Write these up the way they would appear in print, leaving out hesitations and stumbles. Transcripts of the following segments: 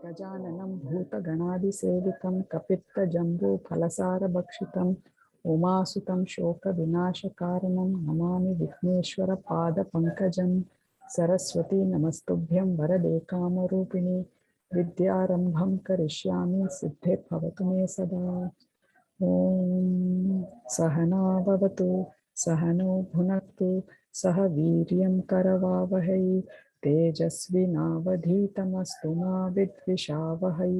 गजाननं भूतगणादिसेवितं कपित्तजम्बूफलसारभक्षितम् उमासुतं शोकविनाशकारणं नमामि विघ्नेश्वरपादपङ्कजं। सरस्वती नमस्तुभ्यं वरदे कामरूपिणि विद्यारम्भं करिष्यामि सिद्धिर्भवतु मे सदा। ॐ सहना भवतु सहनौ भुनक्तु सह वीर्यं करवावहै तेजस्विनावधीतमस्तु मा विद्विषावहै।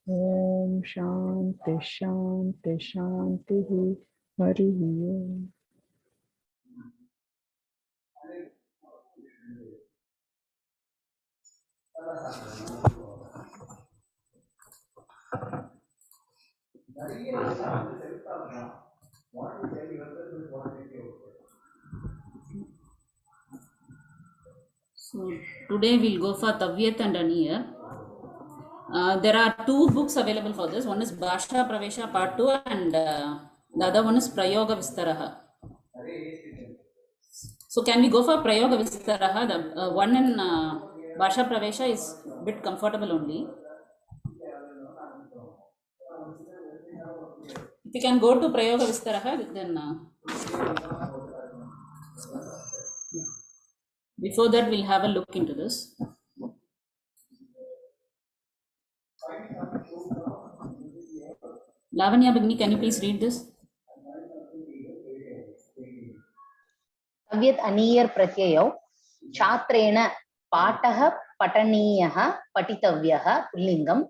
ॐ शान्ति शान्ति शान्तिः। हरिः ओम्। So today we'll go for Tavyat and Aniyar. There are two books available for this. One is Bhasha Pravesha Part 2 and the other one is Prayoga Vistaraha. So can we go for Prayoga Vistaraha? The one in Bhasha Pravesha is a bit comfortable only. If you can go to Prayoga Vistaraha, then before that we'll have a look into this. Lavanya Bhagini, can you please read this? Tavyat Aniyar Pratyayau Chatrena Pataha Pataniyaha Patitavyah Lingam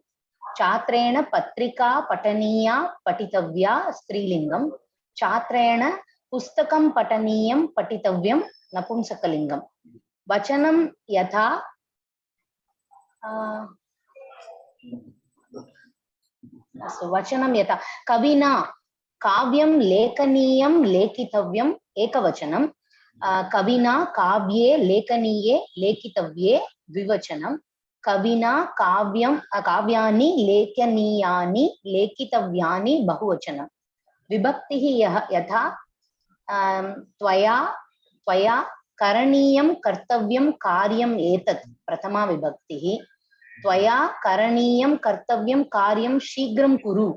Chatrena Patrika Pataniya Patitavya Strilingam Chatrena Pustakam Pataniyam Patitavyam Napumsakalingam Vachanam Yatha so Vachanam Yatha Kavina Kavyam Lekaniyam Lekitavyam Ekavachanam Kavina Kavye Lekaniye Lekitavye Vivachanam Kavina Kavyam Kavyani Lekaniyani Lekitavyani Bahuvachanam Vibhaktihi Yatha Tvaya Karaniyam Kartavyam Karyam Etat Prathama Vibhaktihi Tvaya Karaniyam Kartavyam Karyam Shigram Kuru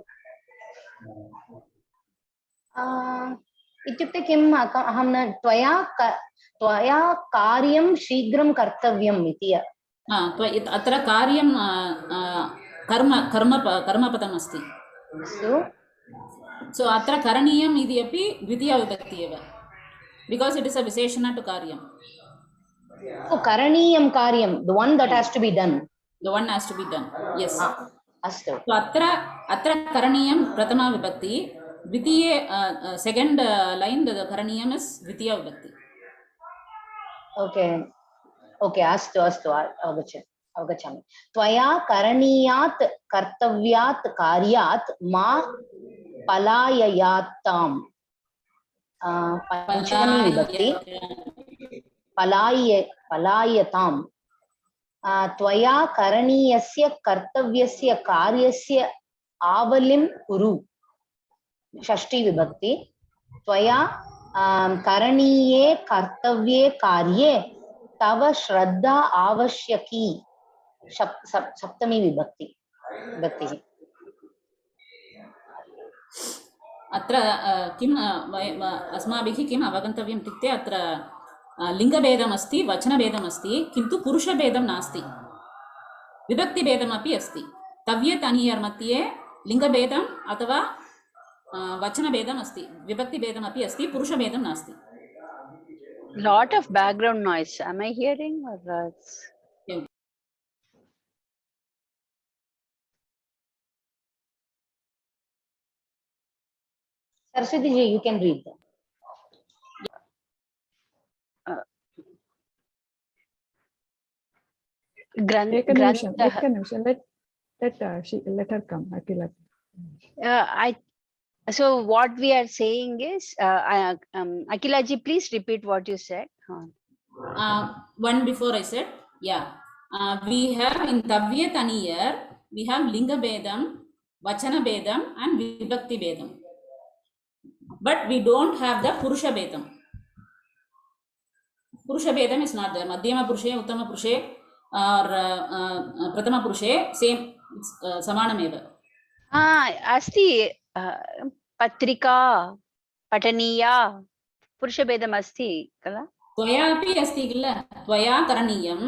इत्युक्ते किम् अहं न त्वया कार्यं शीघ्रं कर्तव्यम् इति अत्र कार्यं कर्मपदम् अस्ति सो अत्र करणीयम् इति अपि द्वितीया विभक्ति एव बिकास् इट् इस् अ विशेषण टु कार्यं करणीयं कार्यं the one that has to be done yes अस्तु अत्र करणीयं प्रथमा विभक्ति द्वितीये सेकेंड लाइन द करणीयम् इस् द्वितीया विभक्ति ओके अस्तु अस्तु अवगच्छामि त्वया करणीयात् कर्तव्यात् कार्यात् मा पलाययात्ताम् पंचमी विभक्ति पलायताम् त्वया करणीयस्य कर्तव्यस्य कार्यस्य आवलिं कुरु षष्ठी विभक्ति त्वया करणीये कर्तव्ये कार्ये तव श्रद्धा आवश्यकी सप्तमी विभक्तिः अत्र किम् अस्माभिः किम् अवगन्तव्यम् इत्युक्ते अत्र लिङ्गभेदमस्ति वचनभेदमस्ति किन्तु पुरुषभेदं नास्ति विभक्तिभेदमपि अस्ति तव्यत् अनियर् मध्ये लिङ्गभेदम् अथवा वचनभेदम् अस्ति विभक्तिभेदमपि अस्ति पुरुषभेदं नास्ति lot of background noise. Am I hearing or Saraswati ji, you can read that. Let her come. So what we are saying is, Akila ji, please repeat what you said. One before I said, yeah. We have in Tavyat Aniyar, we have Linga Bedam, Vachana Bedam and Vibhakti Bedam. But we don't have the Purusha Bedam. Purusha Bedam is not there. Madhyama Purushe, Uttama Purushe, or प्रथमपुरुषे same समानमेव. अस्ति पत्रिका पठनीया पुरुषभेदम् अस्ति खलु? त्वयापि अस्ति किल, त्वया करणीयं,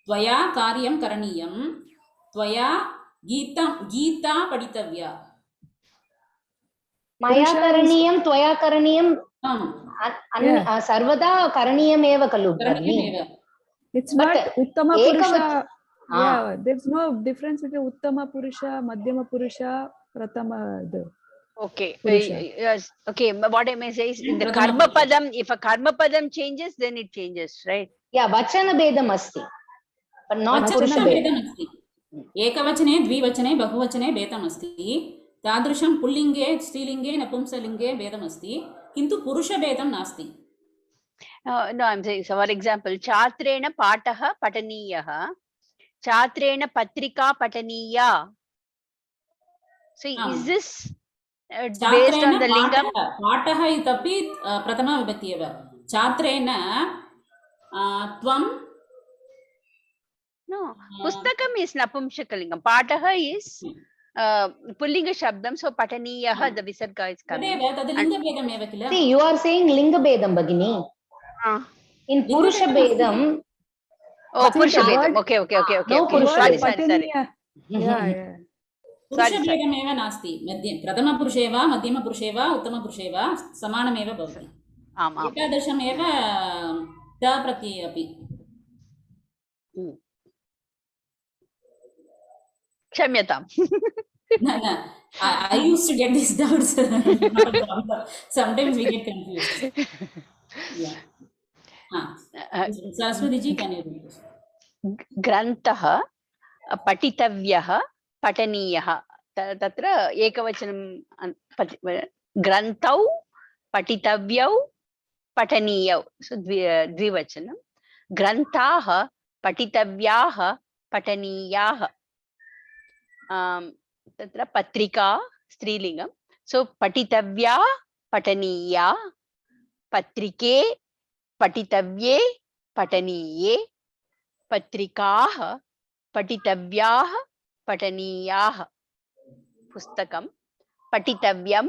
त्वया कार्यं करणीयं, त्वया गीता पठितव्या. मया करणीयं त्वया करणीयं सर्वदा करणीयमेव खलु भगिनी. It's not Uttama Purusha. Yeah, there's no difference between Uttama Purusha, Madhyama Purusha, Prathama. Okay. Yes. Okay. What I may say is in the karma padam, if a karma padam changes, then it changes, right? Yeah, vachana bedam asti, but not purusha bedam asti. एकवचने द्विवचने बहुवचने भेदम् अस्ति. तादृशं पुल्लिङ्गे स्त्रीलिङ्गे नपुंसकलिङ्गे भेदम् अस्ति, किन्तु पुरुषभेदं नास्ति. No, I'm saying, so for example, छात्रेण पाठः पठनीयः, छात्रेण पत्रिका पठनीया. So is this based on the lingam? पाठः इत्यपि प्रथमा विभक्ति एव. छात्रेण त्वं. No, pustakam is napumsakalingam. Paataha is pullinga shabdam, so pataniyah the visarga is coming. See, you are saying linga bedam bagini. In purusha bedam. Oh, purusha bedam. Okay. No purusha bedam. Yeah. पुरुषभेदम् एव नास्ति. प्रथम पुरुषे वा मध्यम पुरुषे वा उत्तम पुरुषे वा समानमेव भवति. एतादृशमेव त प्रत्यये अपि. क्षम्यताम्. No. I used to get these doubts. Sometimes we get confused. Yeah. Saraswati ji, can you read this? ग्रन्थः पठितव्यः पठनीयः. तत्र एकवचनं ग्रन्थौ पठितव्यौ पठनीयौ. So द्विवचनं. ग्रन्थाः पठितव्याः पठनीयाः. तत्र पत्रिका स्त्रीलिङ्गं. So पठितव्या पठनीया, पत्रिके पठितव्ये पठनीये, पत्रिकाः पठितव्याः पठनीयाः, पुस्तकं पठितव्यं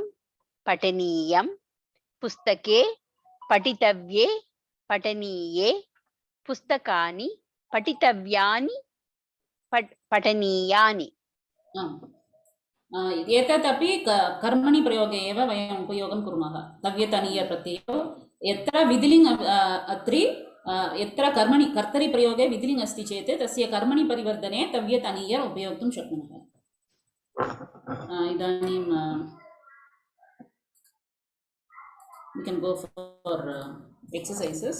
पठनीयं, पुस्तके पठितव्ये पठनीये, पुस्तकानि पठितव्यानि पठनीयानि. एतदपि कर्मणि प्रयोगे एव वयम् उपयोगं कुर्मः. तव्यतनीय प्रत्ययो यत्र विधिलिङ् अत्रि यत्र कर्मणि कर्तरि प्रयोगे विधिलिङ् अस्ति चेत् तस्य कर्मणि परिवर्धने तव्यतनीय उपयोक्तुं शक्नुमः. इदानीं we can go for exercises.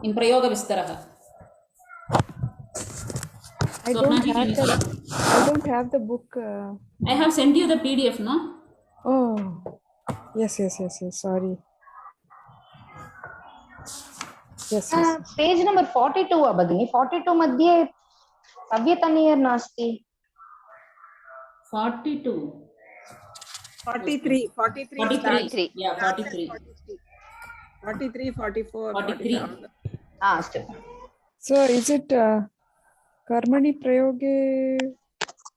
In prayoga vistarah. I don't have the book. I have sent you the PDF, no? Oh, yes. Sorry. Yes. Page number 42 abagini. 42 मध्ये तव्यतनीय नास्ति. 42. 43. Yeah, 43. 43, 44. 43. So is it कर्मणि प्रयोगे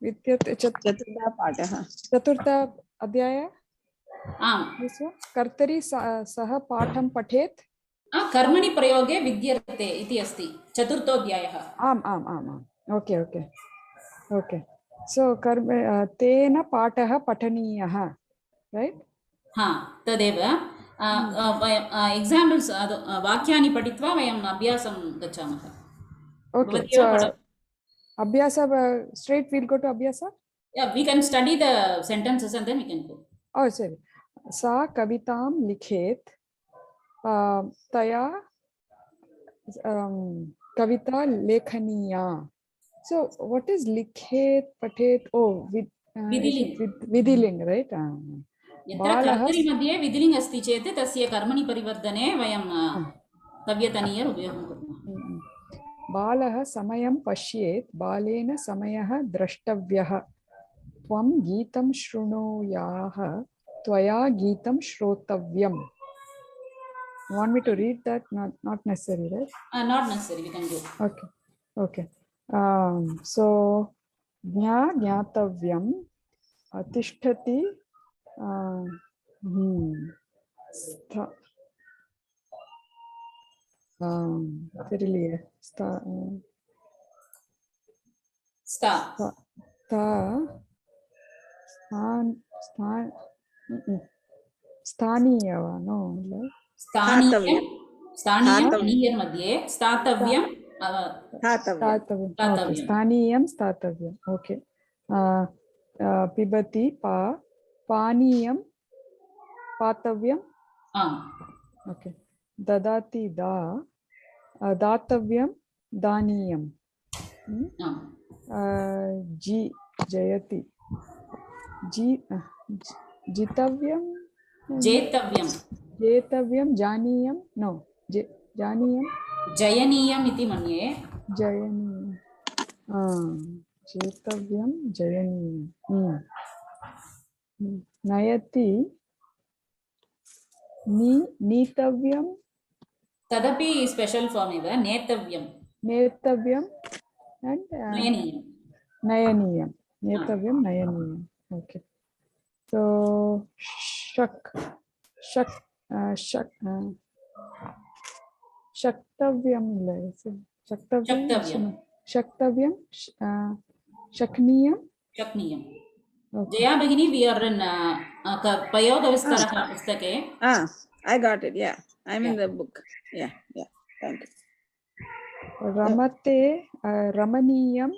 विद्यते चतुर्थ अध्याय? कर्तरि सह पाठं पठेत्. कर्मणि प्रयोगे विद्यते इति अस्ति चतुर्थोऽध्यायः. आम्. Okay. So तेन पाठः पठनीयः, right? तदेव. एक्साम्पल्स् वाक्यानि पठित्वा वयम् अभ्यासं गच्छामः. Okay, so Abhyasa, straight we'll go to Abhyasa? Yeah, we can study the sentences and then we can go. Oh, sorry. Sa kavitam likhet taya kavita lekhaniya. So what is likhet, pathet? Oh, vidiling, right? यत्र कर्तरि मध्ये विधिलिङ् अस्ति चेत् तस्य कर्मणि परिवर्धने वयं तव्यतनीय उपयोगं कुर्मः. बालः समयं पश्येत्, बालेन समयः द्रष्टव्यः. त्वं गीतं शृणुयाः, त्वया गीतं श्रोतव्यम्. Want me to read that? Not necessary, right? Not necessary, we can go. Okay. Okay. So ज्ञातव्यम तिष्ठति தெரியலையே स्थानीयवा नो स्थानीयं मध्ये स्थातव्यं स्थानीयं स्थातव्यम् ओके पिबति पानीयं पातव्यं ओके ददाति दातव्यं दानीयं जयति जितव्यं जेतव्यं जानीयं नो जानीयं जयनीयम् इति मन्ये जेतव्यं जयनीयं नयति नीतव्यं तदपि स्पेशल फॉर्म इव नेतव्यं and नयनीयं नेतव्यं नयनीयं ओके so शक्तव्यं शक्नीयं जया भगिनी we are in प्रयोगविस्तारः पुस्तके I got it, yeah. I'm in the book. Yeah, thank you. रमते रमणीयं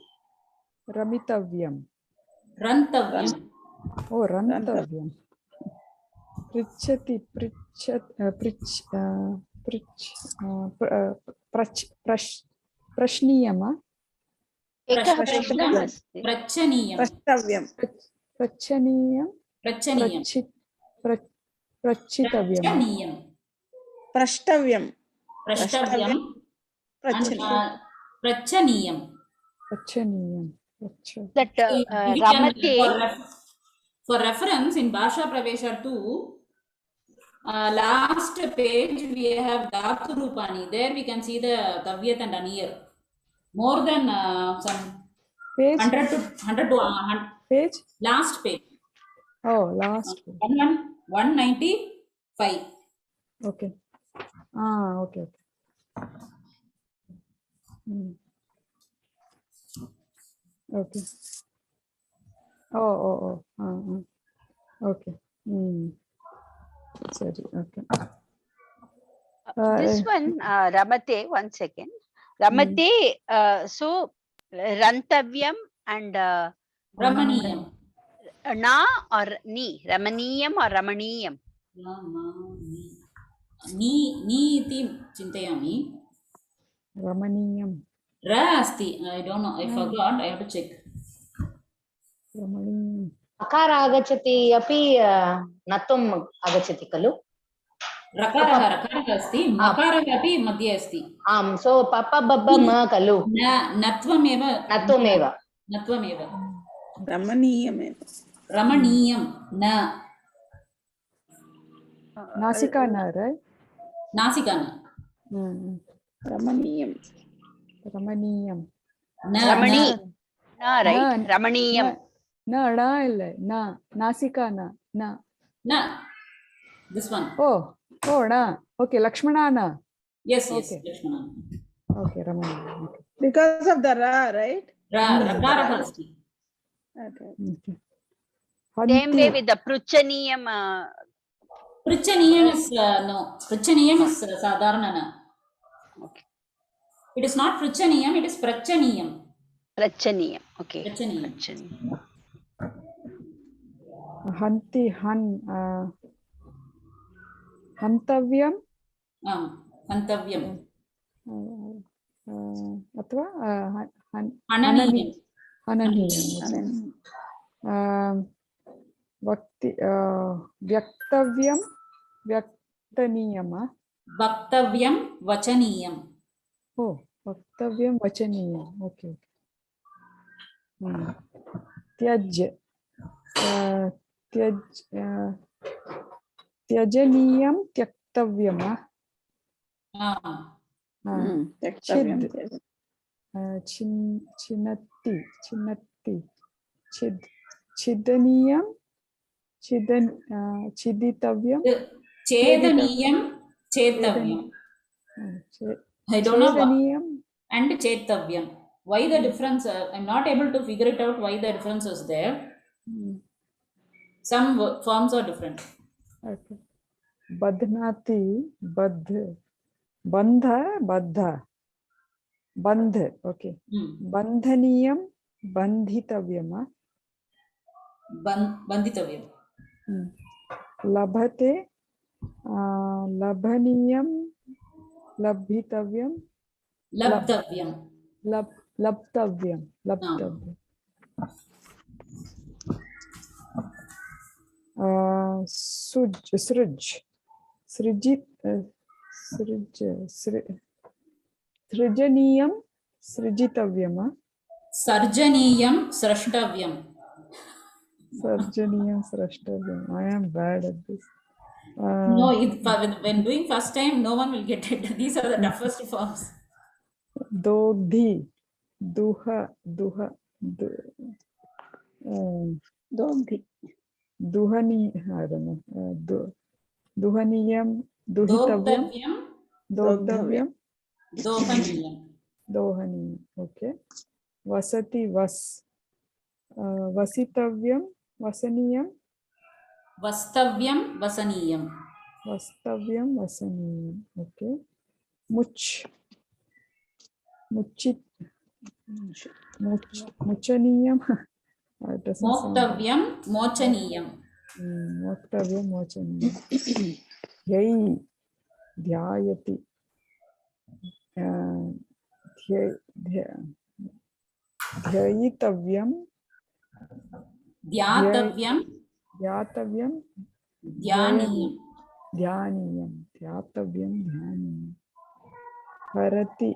रमितव्यं रन्तव्यं पृच्छति प्रश्नीयं प्रच्छनीयं That ramate. For reference, in Bhasha Pravesha 2, last page we have Dhatu Rupani. There we can see the Tavyat and Anir. More than some page? 100 to 100 page? Last page. Oh, last page. 195. Okay. Okay. Okay. Okay. Sorry. Okay. This one, Ramate, 1 second. Ramate, so Rantavyam and Ramaniyam. Na or ni? Ramaniyam or Ramaniyam? Ni iti chintayami. Ramaniyam. Ra asti. I don't know. I forgot. I have to check. Ramaniyam. अकार आगच्छति अपि नत्वम् आगच्छति खलु रकारः अस्ति मकारः अपि मध्ये अस्ति आम् सो पप बब म खलु नत्वमेव रमणीयं न नासिका न right नासिका न रमणीयं right रमणीयं न இல்ல नासिका न this one na okay Lakshmana na yes Lakshmana okay Ramana okay. Because of the ra right rakarah asti okay same way with the pruchaniyam is no pruchaniyam is sadharana na okay it is not pruchaniyam it is prachaniyam okay prachaniyam hanti हन्तव्यं हन्तव्यम् अथवा हननीयं व्यक्तव्यं व्यक्तनीयं वक्तव्यं वचनीयं वक्तव्यं वचनीयम् okay त्यजनीयं त्यक्तव्यं Tektavyam. Chid. Chinnatti. Chidaniyam. Chiditavyam. Chedaniyam, Chetavyam. I don't know what. Chedaniyam. And Chetavyam. Why the difference? I'm not able to figure it out why the difference is there. Some forms are different. Okay. Badhnati, bandha. Bandh, okay. Bandhaniyam, bandhitavyam. Bandhitavyam. Labhate, labhaniyam, labhitavyam. Labdavyam. Labtavyam. Srijaniyam, srijitavyam. Sarjaniyam, Srashtavyam. Sarjaniyam, srashtavyam. I am bad at this. No, when doing first time, no one will get it. These are the toughest forms. Dogdhi, duha, Dogdhi. duhani, I don't know. Duhaniyam, duhitavyam, dogdavyam, dohaniyam. Okay. Vasati, vasitavyam, vasaniyam. Vastavyam, Vasaniyam. Vastavyam, vasaniyam. Okay. Muchaniyam. Moktavyam, Mochaniyam. Moktavyam, mochaniyam. Dhyayati. Dhyayitavyam. Dhyatavyam, Dhyatavyam. Dhyaniyam. Dhyaniyam. Dhyatavyam, dhyaniyam. Harati.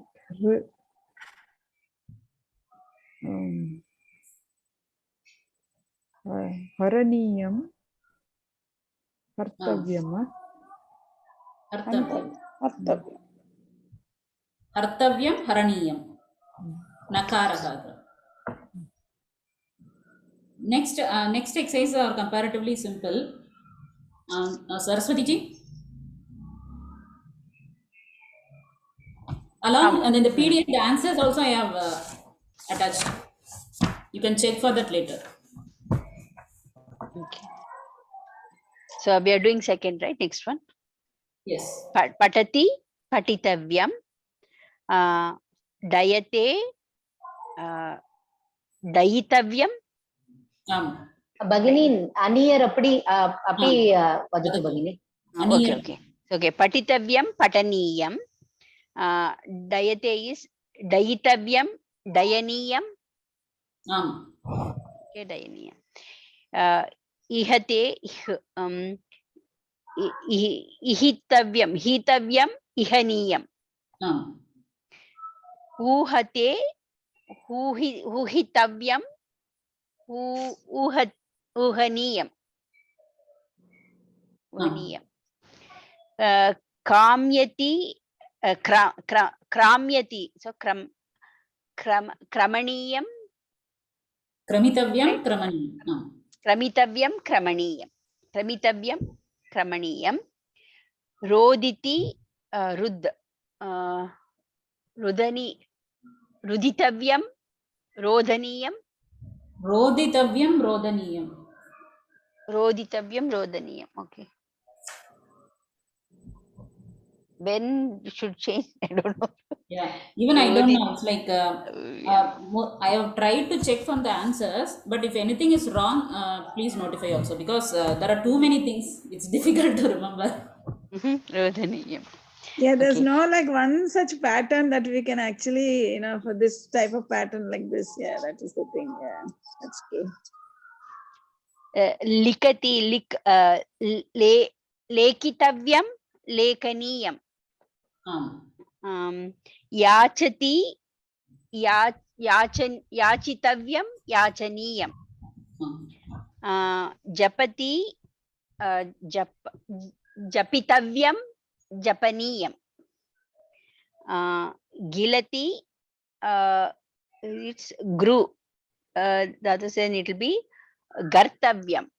Haraniyam. Hartavyam. Hartavyam, Haraniyam. Nakaraha. Next exercise are comparatively simple. Saraswati ji. Along and then the PDF, the answers also I have attached. You can check for that later. Okay. So we are doing second, right? Next one. Yes. Patati, patitavyam, dayate, dayitavyam. भगिनी अनियर अपि वदतु भगिनी. Okay. Patitavyam, pataniyam. Dayate is dayitavyam, dayaniyam. Okay, dayaniyam. Ihate, ihitavyam, ihaniyam. Uhate, uhitavyam, uhaniyam. Kamyati, kramyati, so kramaniyam. Kramitavyam, kramaniyam. Kramitavyam, kramaniyam. Kramitavyam, kramaniyam. Roditi, ruditavyam, rodhaniyam. Roditavyam, rodhaniyam. Roditavyam, rodhaniyam. Okay. When should change? I don't know. Yeah, even I don't know. It's like I have tried to check from the answers, but if anything is wrong, please notify also, because there are too many things. It's difficult to remember. Rodhaniyam. Yeah, there's no like one such pattern that we can actually, for this type of pattern like this. Yeah, that is the thing. Yeah, that's true. Likati, lekitavyam, lekaniyam. Yachati, yachitavyam, yachaniyam. Japati, japitavyam, japaniyam. Gilati, it's grew. The other saying it will be gartavyam.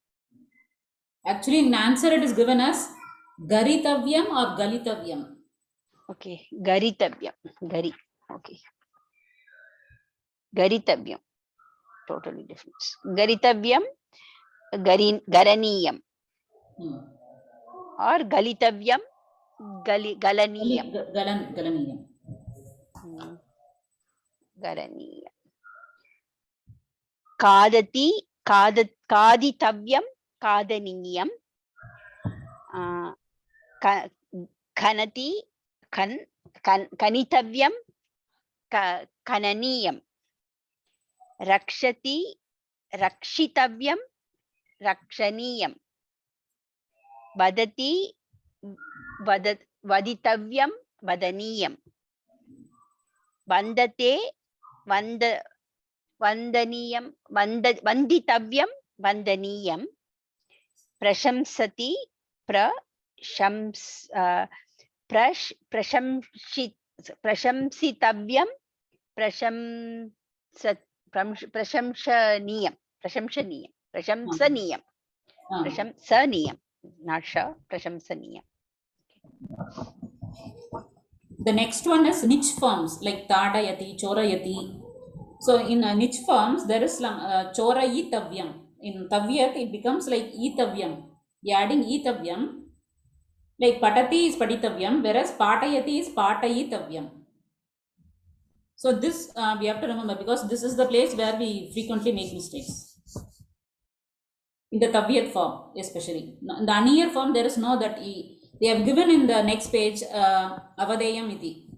Actually, in answer it is given as garitavyam or galitavyam. Okay, garitavyam. Gari. Okay. Garitavyam. Totally different. Garitavyam, garaniyam. Or galitavyam, galaniyam. Galaniyam. Galaniyam. Kadati, kaditavyam, kadaniyam. Kanati, kanitavyam, kananiyam. Rakshati, rakshitavyam, rakshaniyam. Vadati, vaditavyam, vadaniyam. Vandate, vandaniyam, vanditavyam, vandaniyam. Prashamsati, prashamsitavyam, prashamsaniyam. Not sure. Prashamsaniyam. The next one is niche forms like tadayati, chorayati. So in niche forms there is chorayitavyam. In tavyat it becomes like itavyam. You are adding itavyam. Like patati is paditavyam, whereas patayati is patayitavyam. So this we have to remember, because this is the place where we frequently make mistakes. In the tavyat form especially. In the aniyar form there is no that e. They have given in the next page avadeyam iti.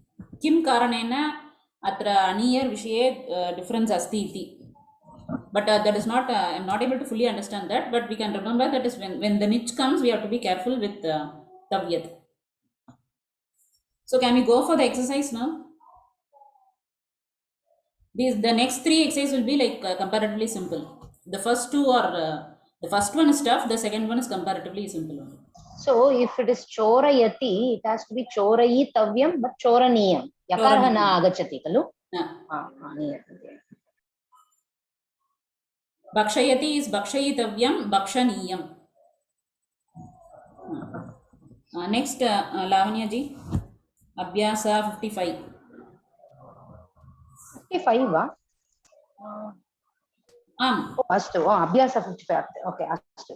Kim karanena atra aniyar vishaye difference asti iti. But that is not, I am not able to fully understand that, but we can remember that is when the niche comes, we have to be careful with tavyat. So can we go for the exercise now? The next three exercises will be like comparatively simple. The first two are, the first one is tough, the second one is comparatively simple. So if it is chorayati, it has to be chorayitavyam, but choraniyam. Yakarah na agachati, kalu? Bhakshayati is bhakshayitavyam, bhakshaniyam. Next, Lavanya ji, Abhyasa 55. 55 va? Astu, Abhyasa 55. Okay, astu.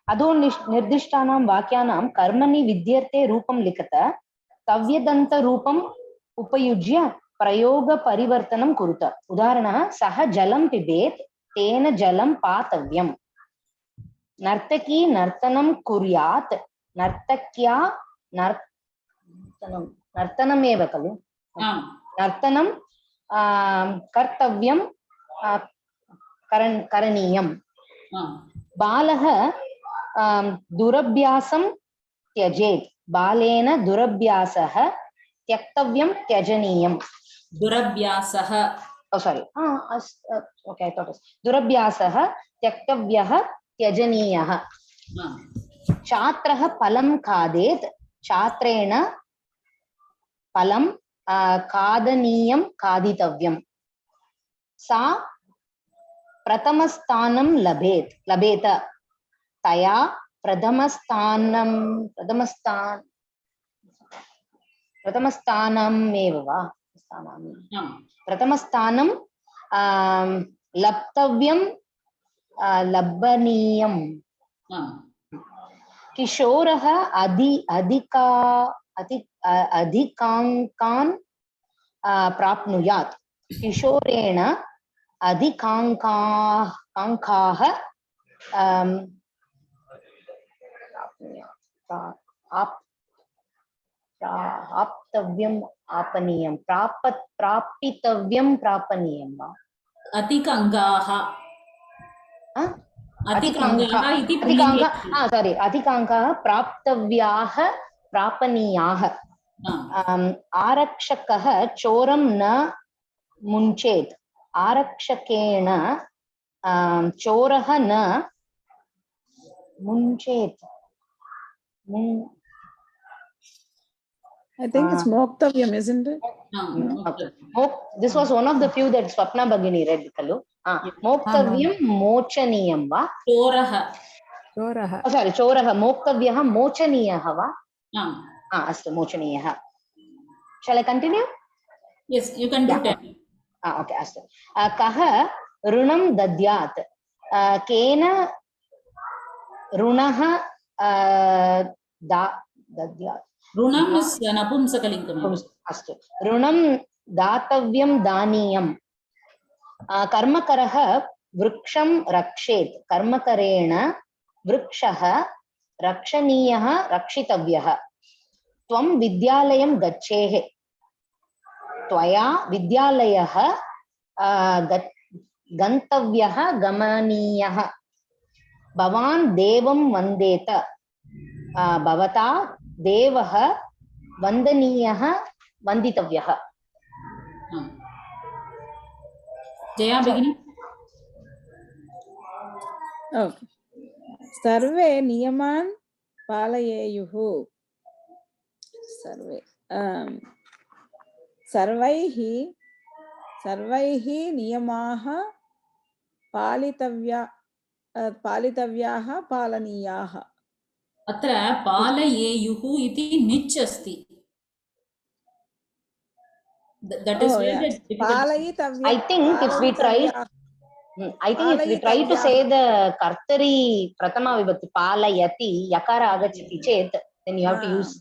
Adho nirdishtanam vakyanam karmani vidyarte rupam likata tavyadanta rupam upayujya prayoga parivartanam kuruta. Udaharanah saha jalam pibet tena jalam patavyam. Nartaki nartanam kuryat nartakya nartanam eva kalu. Nartanam kartavyam karaniyam. Balaha durabhyasam tyajet. Balena durabhyasaha tyaktavyam tyajaniyam. Durabhyasaha. Oh, sorry. Okay, I thought it was durabhyasaha tyaktavyaha tyajaniyaha. Chatraha palam khadet. Chatrena palam kadaniyam kaditavyam. Sa pratamastanam labeta. Taya pratamastanam eva va? Pratamastanam laptavyam labbaniyam. Kishoraha adhikankan prapnuyat. Kishorena adhikankaha aptavyam apaniyam. Prapitavyam prapaniyam va? Adhikangaha. Sorry, adhikankaha praptavyaha prapaniyaha. Arakshakaha choram na munchet. Arakshakena choraha na munchet. I think it's moktavyam, isn't it? Okay. This was one of the few that Swapna Bhagini read, kalu. Moktavyam mochaniyam va? चोरः चोरः Oh, sorry, choraha. Moktavyah mochaniyah va? आम् Astu mochaniyah. Shall I continue? yes you can do Yeah, that Okay, astu. Kaha runam dadyat? Kena runaha dadyat? ऋणम् is नपुंसकलिङ्गम् अस्तु ऋणं दातव्यं दानीयं कर्मकरः वृक्षं रक्षेत् कर्मकरेण वृक्षः रक्षणीयः रक्षितव्यः त्वं विद्यालयं गच्छेः त्वया विद्यालयः गन्तव्यः गमनीयः भवान् देवं वन्देत भवता देवः वन्दनीयः वन्दितव्यः जया भगिनी Okay. सर्वे नियमान् पालयेयुः सर्वे सर्वैः नियमाः पालितव्याः पालनीयाः अत्र पालयेयुः इति निच् अस्ति that is where the difficult I think if we try to say the kartari prathama vibhakti palayati yakara agachati chet then you have to use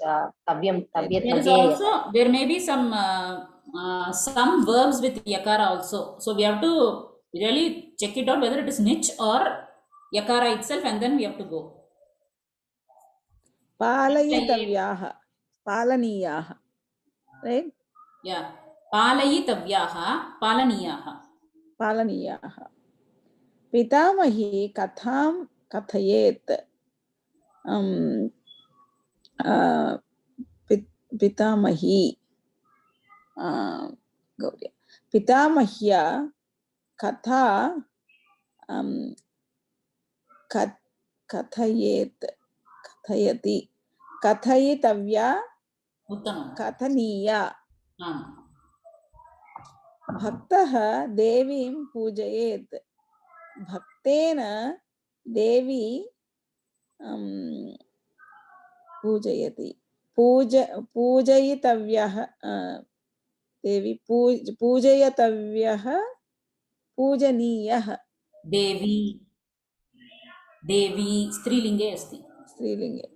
tavyam tavyat there is also there may be some verbs with yakara also so we have to really check it out whether it is niche or yakara itself and then we have to go पालयितव्याः पालनीयाः right yeah पालयितव्याः पालनीयाः पालनीयाः पितामही कथां कथयेत् पितामही गौरी पितामह्या कथा कथयेत् कथयति कथयितव्या उत्तमं कथनीया आम् भक्तः देवीं पूजयेत् भक्तेन देवी पूजयति पूजयितव्यः देवी पूजयितव्यः पूजनीयः देवी देवी स्त्रीलिङ्गे अस्ति स्त्रीलिङ्गे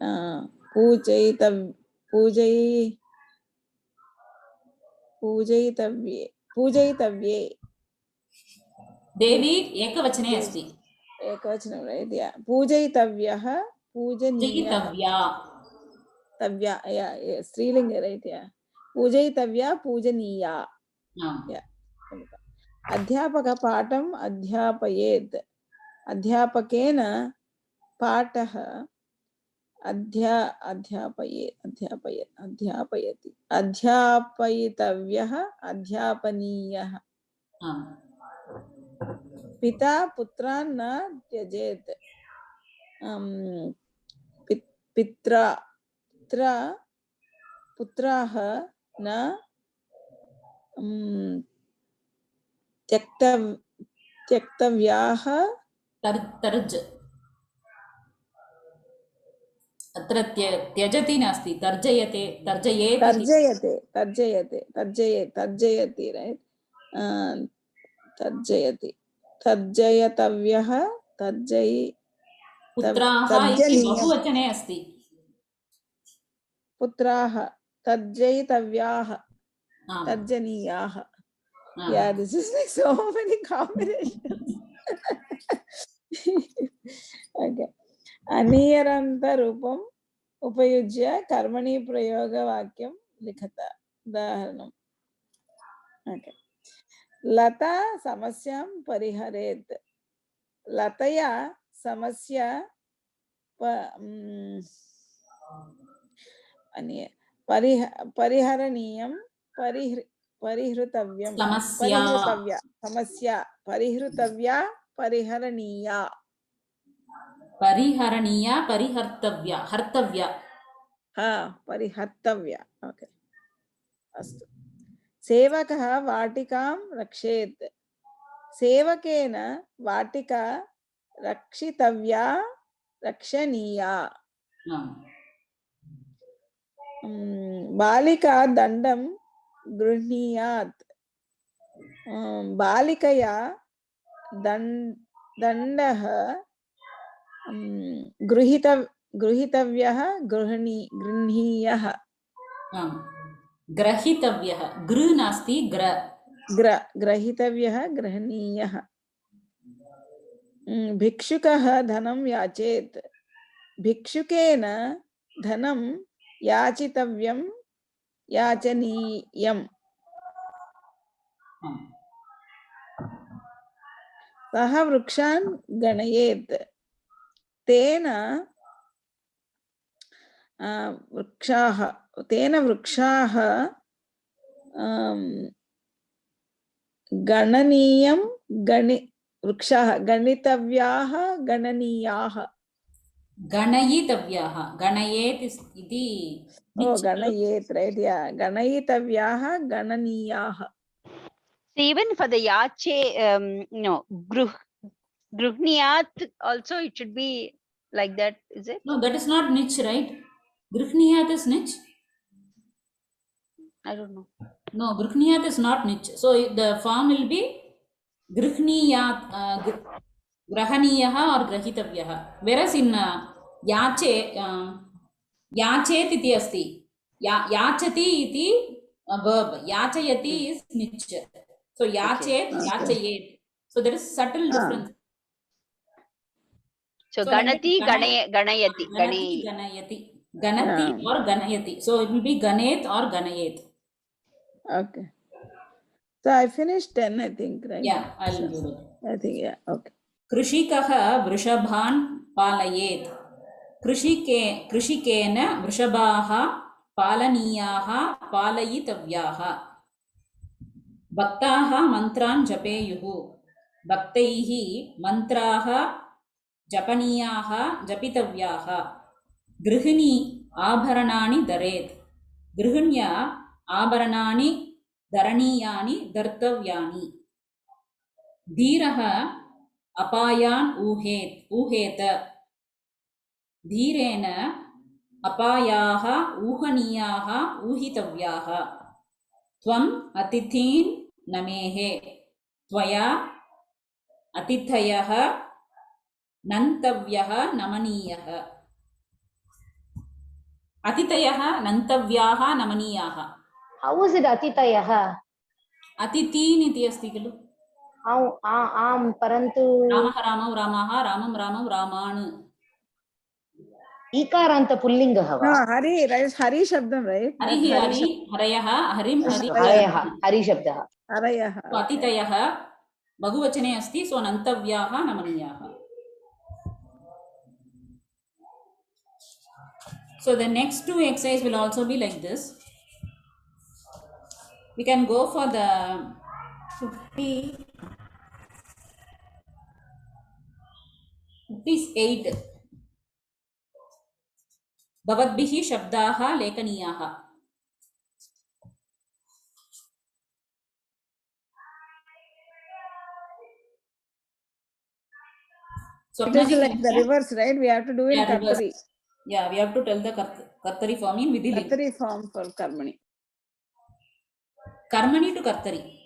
पूजयितव्ये देवी एकवचने अस्ति एकवचनं right पूजयितव्यः पूजनीयः तव्या स्त्रीलिङ्गे right पूजयितव्या पूजनीया अध्यापकः पाठम् अध्यापयेत् अध्यापकेन पाठः अध्यापयति अध्यापयितव्यः अध्यापनीयः पिता पुत्रान् न त्यजेत् पुत्राः न त्यक्तव्याः तर्ज अत्र त्यजति नास्ति तर्जयते तर्जयेत् तर्जयति right तर्जयति तर्जयतव्यः पुत्राः इति बहुवचने अस्ति पुत्राः तर्जयितव्याः तर्जनीयाः yeah this is like so many combinations okay अनियरन्तरूपम् उपयुज्य कर्मणि प्रयोगवाक्यं लिखत उदाहरणम् okay लता समस्यां परिहरेत् लतया समस्या परिहरणीयं परिहृतव्यं समस्या परिहृतव्या परिहरणीया परिहरणीया परिहर्तव्या हर्तव्या परिहर्तव्या okay अस्तु सेवकः वाटिकां रक्षेत् सेवकेन वाटिका रक्षितव्या रक्षणीया बालिका दण्डं गृह्णीयात् बालिकया दण्डः गृहीतव्यः गृह्णीयः ग्रहीतव्यः गृ नास्ति ग्रहीतव्यः गृह्णीयः भिक्षुकः धनं याचेत् भिक्षुकेन धनं याचितव्यं याचनीयम् सः वृक्षान् गणयेत् तेन वृक्षाः गणनीयं वृक्षाः गणितव्याः गणनीयाः गणयितव्याः गणयेत् इति गणयेत् right yeah गणयितव्याः गणनीयाः. So even for the yache gruhniyat also it should be like that, is it? No, that is not niche, right? Grhniyat is niche. I don't know. No, grhniyat is not niche. So the form will be grhniyat, grahaniyah or grahitavyah. Whereas in yache, yachet iti asti. Yachati iti verb. Yachayati is niche. So yachet, yachayet. So there is subtle difference. So ganati ganayati ganati or ganayati. So it will be ganet or ganayet. Okay. So I finished 10, I think, right? Yeah, I'll do it. I think, yeah, okay. कृषिकः वृषभान् पालयेत् कृषिकेन वृषभाः पालनीयाः पालयितव्याः भक्ताः मन्त्रान् जपेयुः भक्तैः मन्त्राः जपनीयाः जपितव्याः गृहिणी आभरणानि धरेत् गृहिण्या आभरणानि धरणीयानि धर्तव्यानि धीरः अपायान् ऊहेत धीरेण अपायाः ऊहनीयाः ऊहितव्याः त्वम् अतिथीन् नमेहे त्वया अतिथयः नन्तव्यः नमनीयः अतिथयः नन्तव्याः नमनीयाः. How is it atitayah? अतिथीन् इति अस्ति खलु. आम् परन्तु रामः रामौ रामाः रामं रामौ रामान् ईकारान्त पुल्लिङ्गः वा? No, hari, right? Hari shabdam, right? हरिः हरि हरयः हरिं हरि हरयः हरि शब्दः. हरयः. अतिथयः बहुवचने अस्ति. सो नन्तव्याः नमनीयाः. So the next two exercise will also be like this. We can go for the 58. भवद्भिः शब्दाः लेखनीयाः. So it is like the reverse, right? We have to do it in Kartari. Yeah, we have to tell the Kartari form in Vidhi. Kartari form for Karmani. Karmani to Kartari.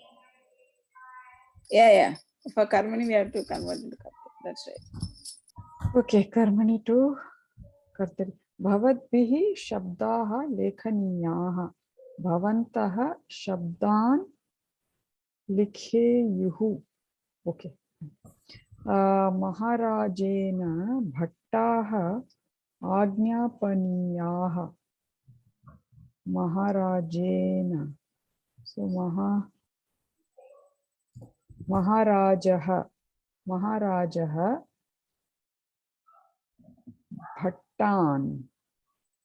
Yeah. For Karmani, we have to convert it to Kartari. That's right. Okay, Karmani to Kartari. भवद्भिः शब्दाः लेखनीयाः भवन्तः शब्दान् लिखेयुः. Okay. महाराजेन भट्टाः आज्ञापनीयाः महाराजेन. सो महाराजः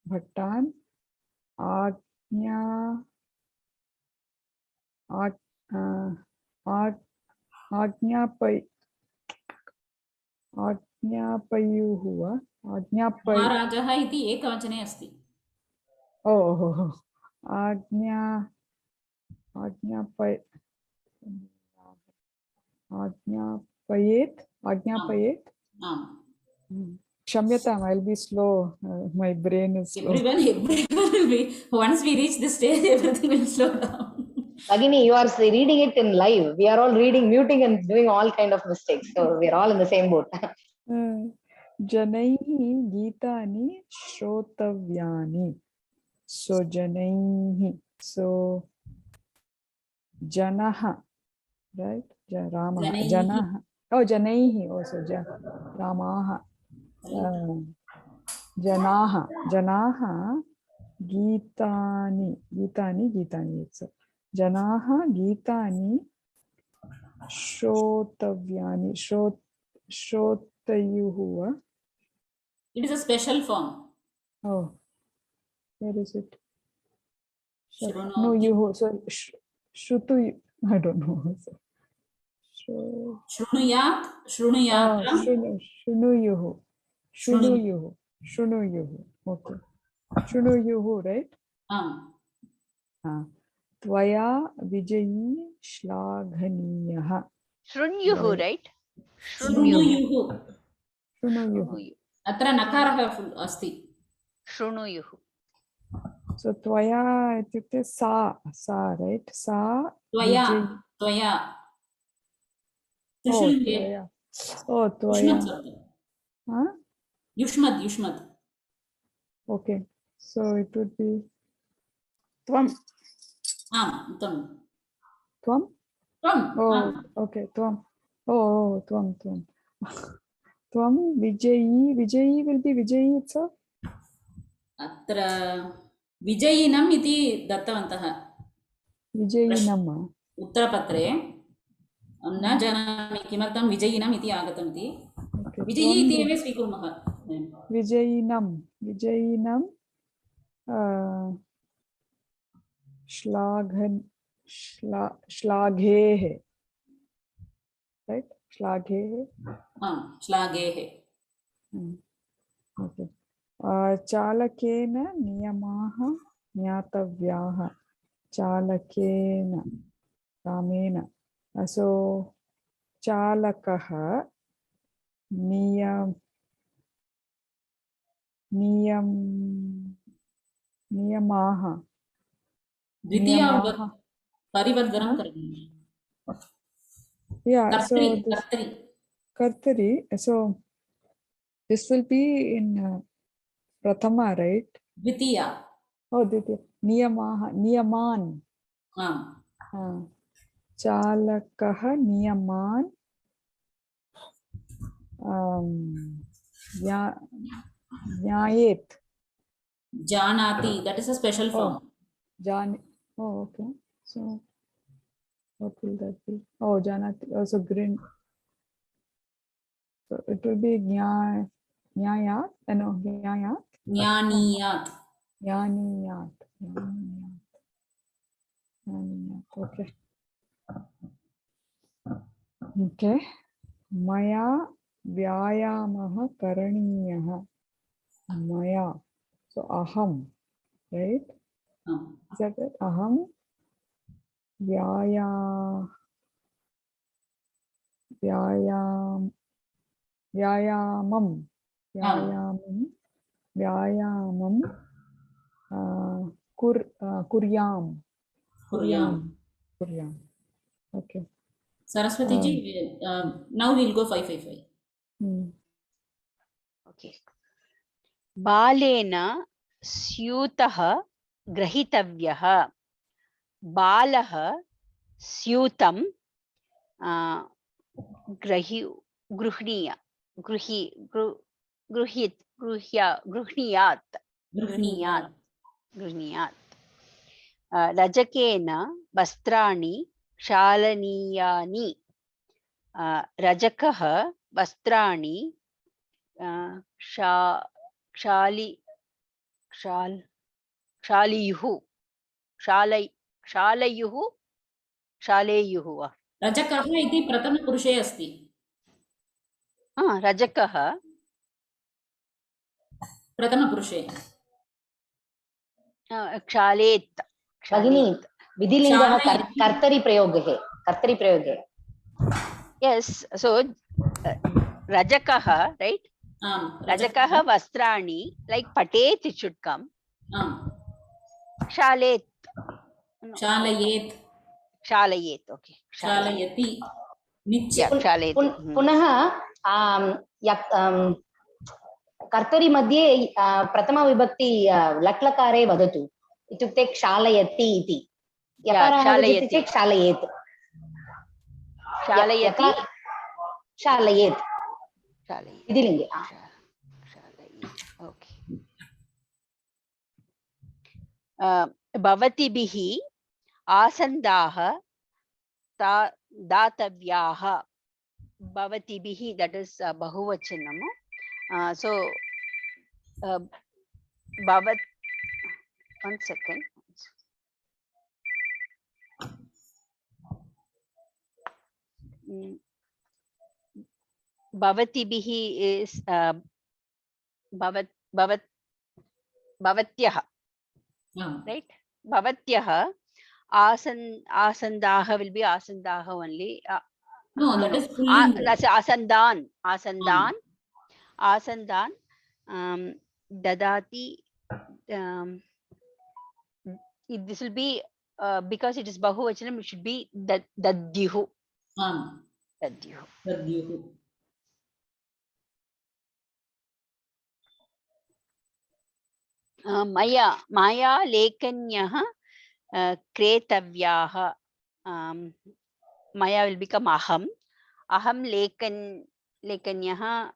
भट्टान् आज्ञापयुः महाराजः इति एकवचने अस्ति. ओह आज्ञापयेत् आज्ञापयेत् क्षम्यताम्, I'll be slow. My brain is slow. Everyone will be. Once we reach this stage, everything will slow down. Bhagini, you are reading it in live. We are all reading, muting and doing all kind of mistakes. So we are all in the same boat. जनैः गीतानि श्रोतव्यानि. So janaihi. So Janaha, right? Ramaha. Janaihi. Janaha. Oh, Janaihi also. Ramaha. Janaha. Janaha Gitani. Gitani. So Janaha Gitani Shrotavyani. Shrotayuhu. It is a special form. Oh, where is it? Shruno. No, you. So Shrutu. I don't know. Shrunuyat. Shrunuyuhu. Okay. Shrunuyuhu, right? Tvaya vijayi shlaghaniyah. Shrunyuhu, right? Shrunuyuhu. Atra nakarah asti. Shrunuyuhu. So tvaya ityukte sa, right? Sa Tvaya. Tvaya. Oh, tvaya. Huh? Yushmad. Okay. So it would be Tvam. Tvam. Tvam? Oh, okay. Tvam. Oh, Tvam. Tvam Vijayi. Vijayi will be Vijayi itself. Atra Vijayinam iti dattavantah. Vijayinam. Uttarapatre. न जानामि किमर्थं विजयिनम् इति आगतम् इति. विजयी इति एव स्वीकुर्मः. विजयिनं श्लाघेः, right? श्लाघेः. श्लाघेः. Okay. चालकेन नियमाः ज्ञातव्याः. चालकेन रामेण. So चालकः नियमाः परिवर्धनं करणीयम्. Yeah, so Kartari. So this will be in Prathama, right? Dvitiya. Oh, Dvitiya. Niyaman. चालकः नियमान् ज्ञायेत्. Janati, that is a special form. Oh, okay. So what will that be? Oh, Janati, also green. So it will be Jnayat. No, Jnayat. Jnaniyat. Okay. Maya vyayamah karaniyah. Maya. So aham, right? Is that it? Aham vyayamam kuryam. Okay. Saraswati ji, now we'll go 555. Okay. Balena syutah grahitavyah. Balah syutam गृह्णीयात्. रजकेन वस्त्राणि क्षालनीयानि. रजकः वस्त्राणि क्षालयेयुः. रजकः इति प्रथमपुरुषे अस्ति. रजकः प्रथमपुरुषे. क्षालेत्. Bhagini, विधिलिङ्गः चालयति। कर्तरिप्रयोगे Yes, so Rajakah, right? Rajakah vastrani, like patet it should come. Shalet. चालयेत् Shalayet, okay. चालयति निच् Yeah, shalet. पुनः कर्तरि मध्ये प्रथमविभक्ति लट्लकारे वदतु इत्युक्ते क्षालयति इति यकारः आगच्छति चेत् क्षालयेत् Shalayati. क्षालयेत् Shalayet. विधिलिङ्गे Okay. Bhavatibihi asandaha datavyaha. Bhavatibihi, that is bahuvachanam. So bhavat, one second. Bhavatibihi is bhavatyah, right? Bhavatyah. Asandaha will be asandaha only. No, that is that's asandan. Asandan. Dadati. This will be because it is bahuvachanam. It should be dadyuhu. Dadyuhu. Maya lekanyah kretavyaha. Maya will become aham. Aham lekanyah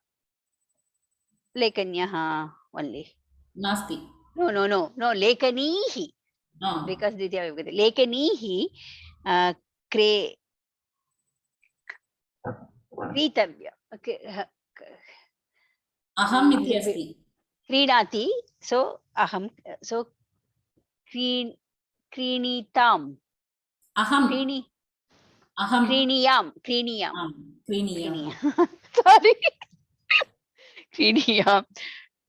only. Nasti. No. Lekanihi. Because Ditya Vibhakti. Lekanihi kretavya. Okay. Aham iti asti. Krinati. So aham. So krinitam. Aham. Aham. Kriniyam. Sorry. Kriniyam.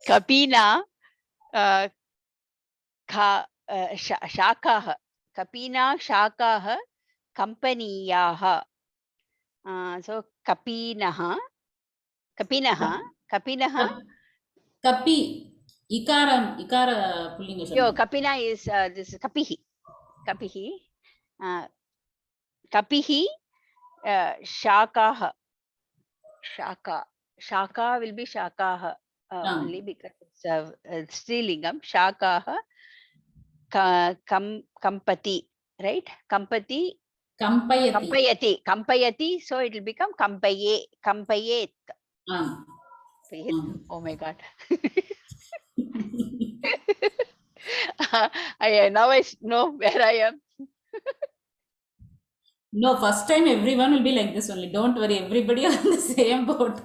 Kapina. Shakah. Kapina shakah kampaniyah. So kapinaha. Kapi. Ikara pullinga. Yo, kapina is this kapihi. Kapihi shakah. Shaka will be shakah only because it's Strilingam. Shakah kampati, right? Kampayati. So it will become kampayet. Oh my God. Now I know where I am. No, first time everyone will be like this only. Don't worry, everybody on the same boat.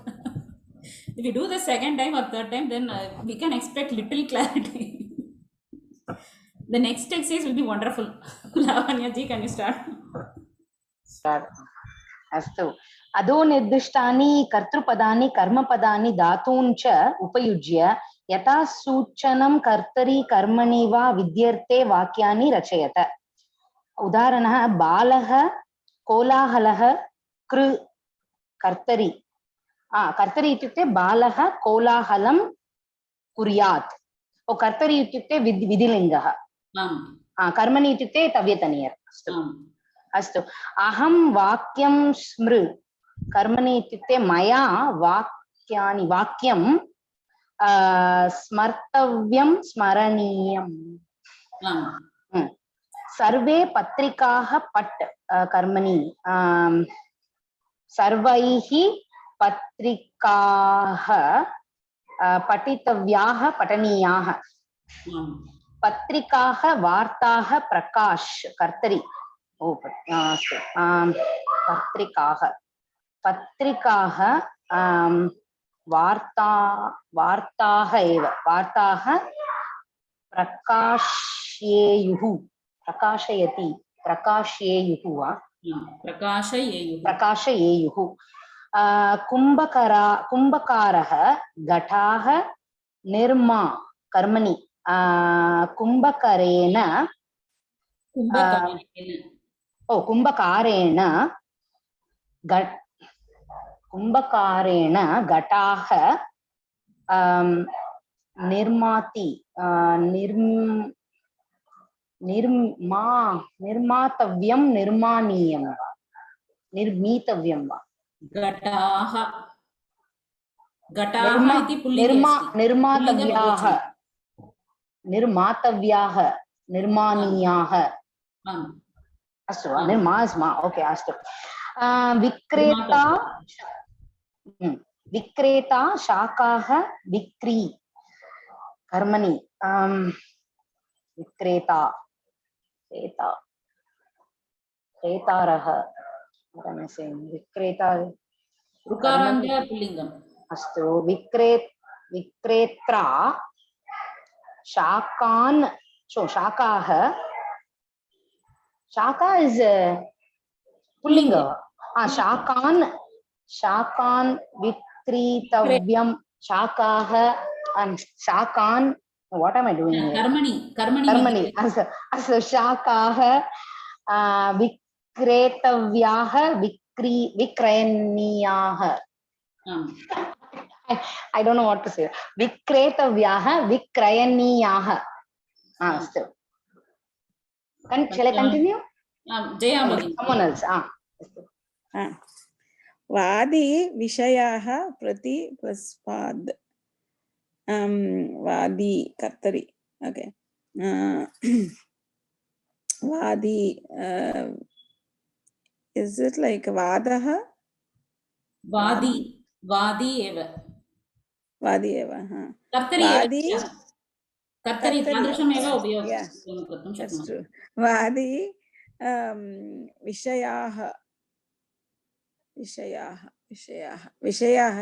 If you do the second time or third time, then we can expect little clarity. The next exercise will be wonderful. Lavanya ji, can you start? अस्तु अधो निर्दिष्टानि कर्तृपदानि कर्मपदानि धातून् च उपयुज्य यथा सूचनं कर्तरि कर्मणि वा विद्यर्थे वाक्यानि रचयत उदाहरणः बालः कोलाहलः कृ कर्तरि कर्तरि इत्युक्ते बालः कोलाहलं कुर्यात् कर्तरि इत्युक्ते विधिलिङ्गः कर्मणि इत्युक्ते तव्यतनीयर् अस्तु अहं वाक्यं स्मृ कर्मणि इत्युक्ते मया वाक्यं स्मर्तव्यं स्मरणीयं सर्वे पत्रिकाः पठ कर्मणि सर्वैः पत्रिकाः पठितव्याः पठनीयाः पत्रिकाः वार्ताः प्रकाश कर्तरि पत्रिकाः वार्ताः एव वार्ताः प्रकाशयेयुः वा प्रकाशयेयुः कुम्भकारः घटाः निर्मा कर्मणि कुम्भकरेण कुम्भकारेण कुम्भकारेण कुम्भकारेण घटाः निर्माति निर्मातव्यं निर्माणीयं वा निर्मीतव्यं वा घटाः घटाः इति पुल्लिङ्गे अस्ति निर्मातव्याः बहुवचनं। निर्मातव्याः निर्माणीयाः आम् अस्तु वा निर्मास्मा ओके अस्तु विक्रेता विक्रेता शाकाः विक्री कर्मणि विक्रेता क्रेता क्रेतारः विक्रेता ऋकारान्त पुल्लिङ्गम् अस्तु विक्रेत्रा शाकान् शाकाः शाका इज पुल्लिंग शाकान् विक्रीतव्यं शाकाः शाकान् what am I doing here कर्मणि अस्तु शाकाः विक्रेतव्याः विक्रयणीयाः I don't know what to say विक्रेतव्याः विक्रयणीयाः अस्तु shall I continue जया भगिनी someone else वादी विषयाः प्रतिपस्पाद् वादी कर्तरि okay वादी is it like वादः वादी एव वादी कर्तरि तादृशमेव उपयोगं कर्तुं शक्नुमः वादी विषयाः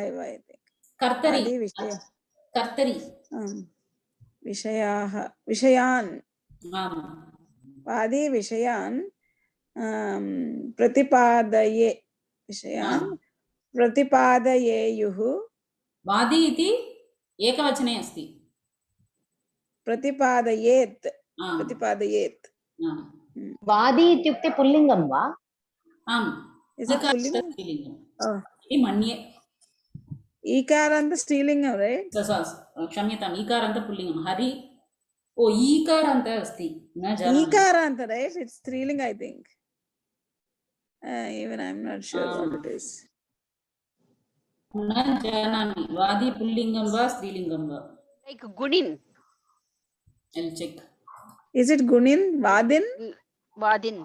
एव इति कर्तरि विषयान् वादी विषयान् प्रतिपादये विषयान् प्रतिपादयेयुः वादी इति एकवचने अस्ति प्रतिपादयेत् वादी इत्युक्ते पुल्लिङ्गं वा आम् इति मन्ये ईकारान्त स्त्रीलिङ्गं right क्षम्यताम् ईकारान्त पुल्लिङ्गं हरि ईकारान्त अस्ति न जानामि ईकारान्त right it's स्त्रीलिङ्ग I think even I'm not sure what it is न जानामि वादी पुल्लिङ्गं वा स्त्रीलिङ्गं वा like gunin I'll check is it gunin vadin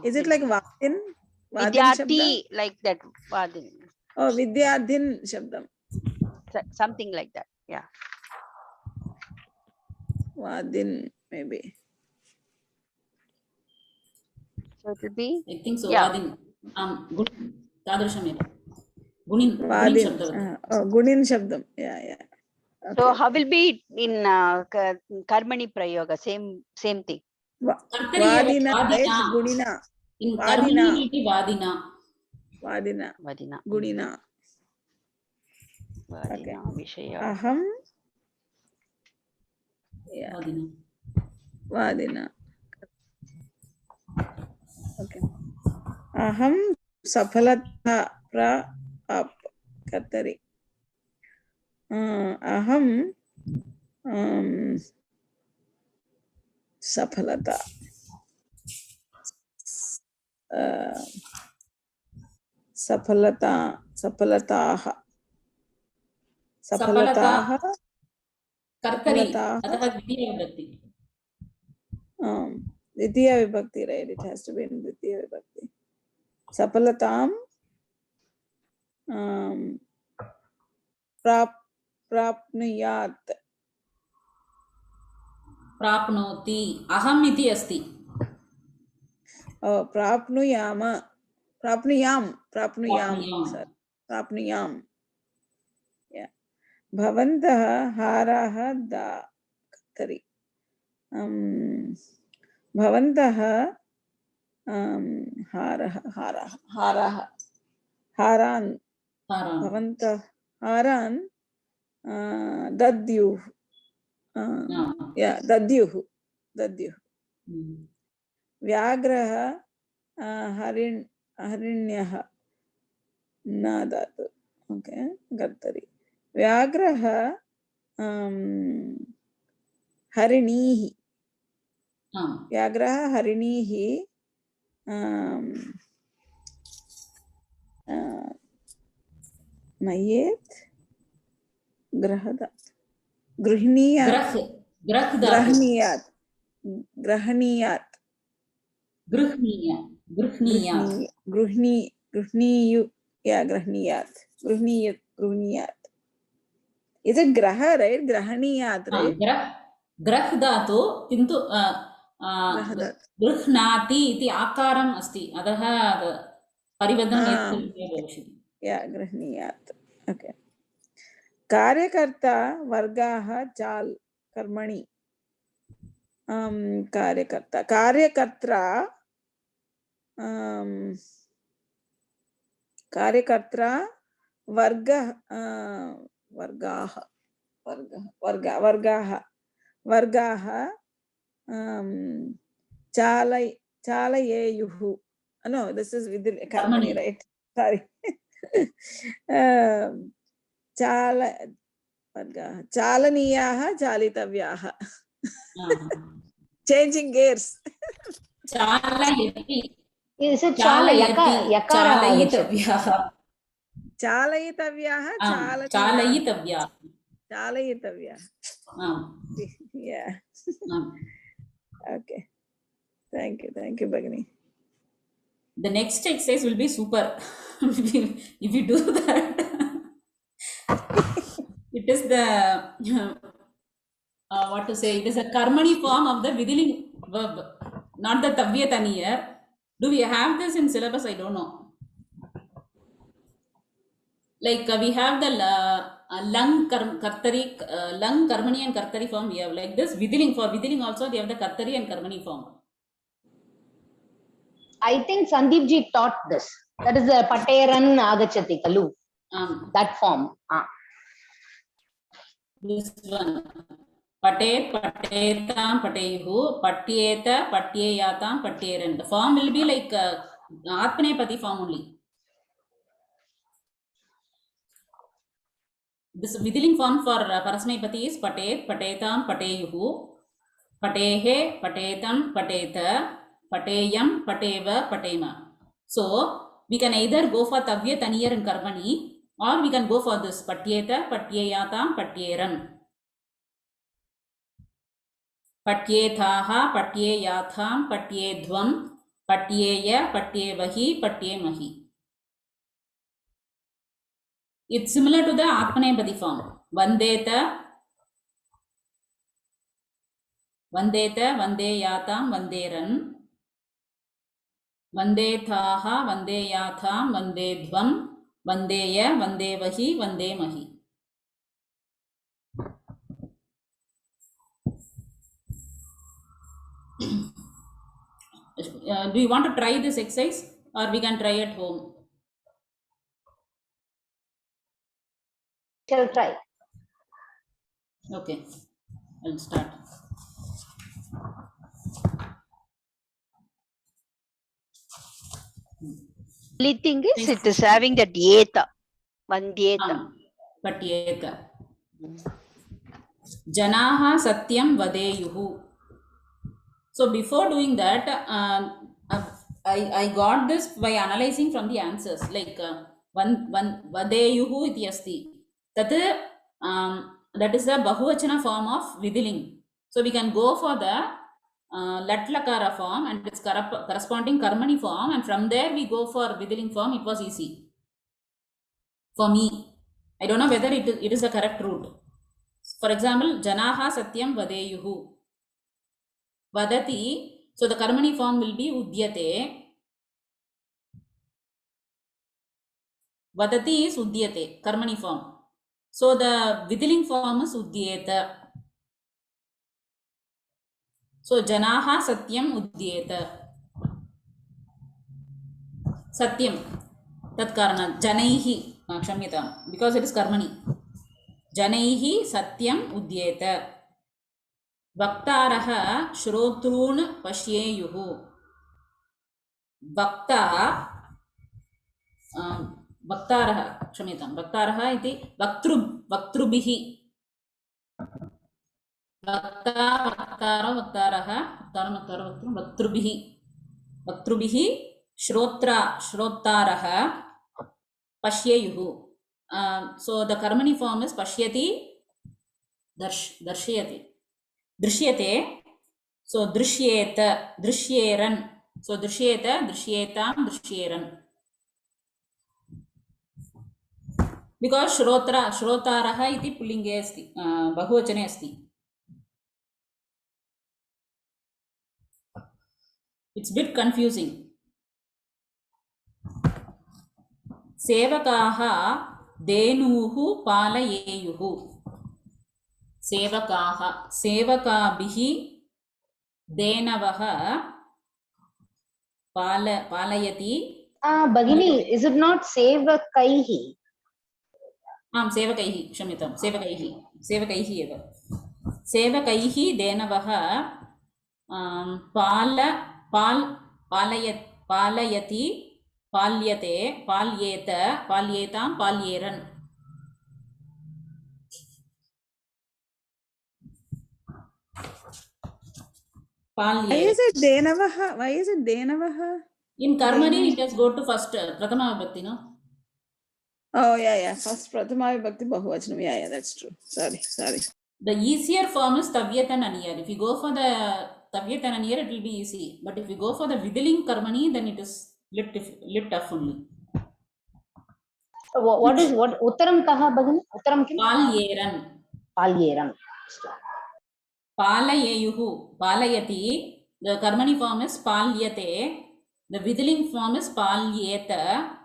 is it like vadin vidyarthi like that vadin oh vidyardhin shabdam something like that yeah vadin maybe so it will be I think so yeah. vadin तादृशमेव गुणिन् गुणिन् शब्दं yeah okay. So how will be in karmani prayoga same thing vadina gunina in karmani iti vadina gunina okay vishaya aham vadina okay aham safalata prap कर्तरि अहं सफलताः कर्तरि अतः द्वितीया विभक्ति right it has to be in द्वितीया विभक्ति सफलतां प्राप्नुयात् प्राप्नोति अहम् इति अस्ति प्राप्नुयाम भवन्तः हाराः कर्तरि भवन्तः हारान् भवन्तः हारान् दद्युः व्याघ्रः हरिण्यः न धातु ओके कर्तरि व्याघ्रः हरिणीः व्याघ्रः हरिणीः नयेत् गृह्णीयात् गृह्णीयात् गृह्णीयात् is it graha right grahaniyat right ग्रह धातु किन्तु गृह्णाति इति आकारम् अस्ति अतः परिवर्तनं भविष्यति या गृह्णीयात् ओके कार्यकर्ता वर्गाः चाल कर्मणि कार्यकर्ता कार्यकर्ता कार्यकर्ता वर्गाः चालयेयुः no this is with karmani right sorry चालनीयाः चालितव्याः changing gears चालयति is it चालयितव्याः चालयितव्याः चालयितव्याः yeah okay thank you Bhagini. The next exercise will be super if you do that. It is the what to say, it is a karmani form of the vidhiling verb, not the tavyataniya. Do we have this in syllabus? I don't know. Like we have the lang kartari lang karmani and kartari form. We have like this vidhiling. For vidhiling also they have the kartari and karmani form. I think Sandeep ji taught this. That is the pateran agachati kalu. That form. This one. Patet, patetam, pateyuhu, patyeta, patyeyatam, patyeran. The form will be like Atmanepati form only. This vidhiling form for Parasmaipati is patet, patetam, pateyuhu, patehe, patetam, pateta, pateyam, pateva, patema. So we can either go for tavya, taniyar and karmani, or we can go for this patyeta, patyeyatam, patyeran. Patyethaha, patyeyatham, patyedhvam, patyeya, patyevahi, patyemahi. It's similar to the Atmanepadi form. Vandeta, vandeyatam, vanderan. Vandethaha, vandeyatham, vandedhvam, vandeya, vandevahi, vandemahi. Do you want to try this exercise or we can try at home? Shall try. Okay, I'll start. Only thing is it is having that yeta, vandyeta. Patyeta. Janaha satyam vadeyuhu. So before doing that, I got this by analyzing from the answers. Like vadeyuhu iti asti. That is the bahuvachana form of vidhiling. So we can go for the latlakara form and its corresponding karmani form, and from there we go for vidhiling form. It was easy for me. I don't know whether it is the correct route. For example, janaha satyam vadeyuhu. Vadati, so the karmani form will be udyate. Vadati is udyate, karmani form. So the vidhiling form is udyeta. So janaha satyam udyeta. Satyam. Tat karana janaihi kshamyatam, because it is karmani. Janaihi satyam udyeta. Vaktaraha shrotrun pashyeyuhu. वक्ता वक्तारः क्षम्यतां वक्तारः इति वक्तृभिः वक्ता वक्तारो वक्तारः वक्तृभिः श्रोतारः पश्येयुः. So the karmani form is pashyati, darshayati, drishyate. So drishyeta, drishyeran. So drishyeta, drishyetam, drishyeran. Because shrotaraha iti pullinge asti, bahuvachane asti. It's a bit confusing. सेवकाः धेनुः पालयेयुः. सेवकाः सेवकाभिः धेनवः पालयति. Bhagini, is it not sevakaihi? आम् सेवकैः क्षम्यतां सेवकैः एव सेवकैः धेनवः पालयति पाल्यते पाल्येतां पाल्येरन्. Why is it Denavaha? Why is it Denavaha? In karmani it has go to first prathama vibhakti, no? Oh yeah. First Prathama Vibhakti Bahuvachanam. Yeah, that's true. Sorry. The easier form is tavyata naniyar. If you go for the tavyata naniyar, it will be easy. But if you go for the vidhiling karmani, then it is lit tough only. What uttaram kaha Bhagini? Uttaram kim? Palyeran. Palayeyuhu, palayati. The karmani form is palyate. The vidhiling form is palyeta.